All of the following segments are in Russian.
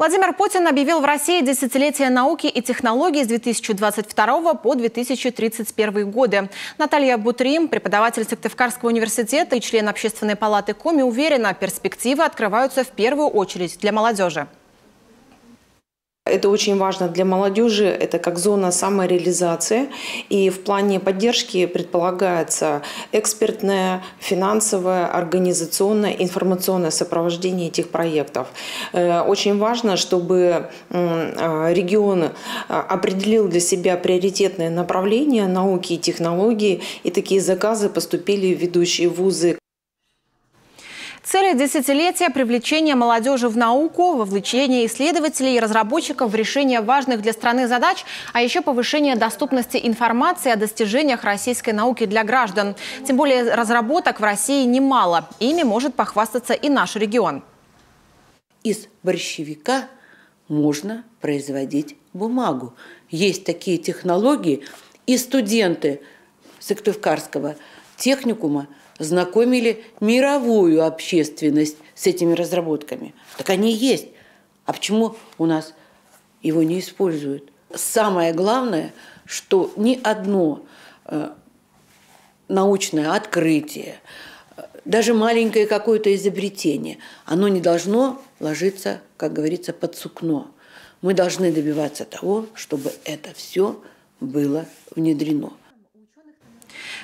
Владимир Путин объявил в России десятилетие науки и технологий с 2022 по 2031 годы. Наталья Бутрим, преподаватель Сыктывкарского университета и член Общественной палаты Коми, уверена, перспективы открываются в первую очередь для молодежи. Это очень важно для молодежи, это как зона самореализации. И в плане поддержки предполагается экспертное, финансовое, организационное, информационное сопровождение этих проектов. Очень важно, чтобы регион определил для себя приоритетные направления науки и технологий, и такие заказы поступили в ведущие вузы. Цель десятилетия – привлечение молодежи в науку, вовлечение исследователей и разработчиков в решение важных для страны задач, а еще повышение доступности информации о достижениях российской науки для граждан. Тем более разработок в России немало. Ими может похвастаться и наш регион. Из борщевика можно производить бумагу. Есть такие технологии, и студенты Сыктывкарского техникума знакомили мировую общественность с этими разработками. Так они есть. А почему у нас его не используют? Самое главное, что ни одно научное открытие, даже маленькое какое-то изобретение, оно не должно ложиться, как говорится, под сукно. Мы должны добиваться того, чтобы это все было внедрено.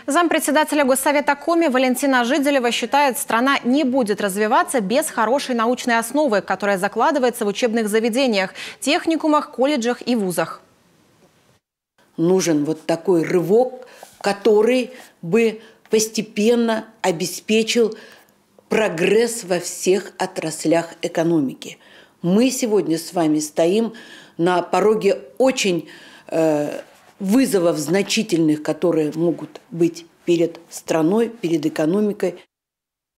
Зампредседателя Госсовета Коми Валентина Жиделева считает, страна не будет развиваться без хорошей научной основы, которая закладывается в учебных заведениях, техникумах, колледжах и вузах. Нужен вот такой рывок, который бы постепенно обеспечил прогресс во всех отраслях экономики. Мы сегодня с вами стоим на пороге очень вызовов значительных, которые могут быть перед страной, перед экономикой.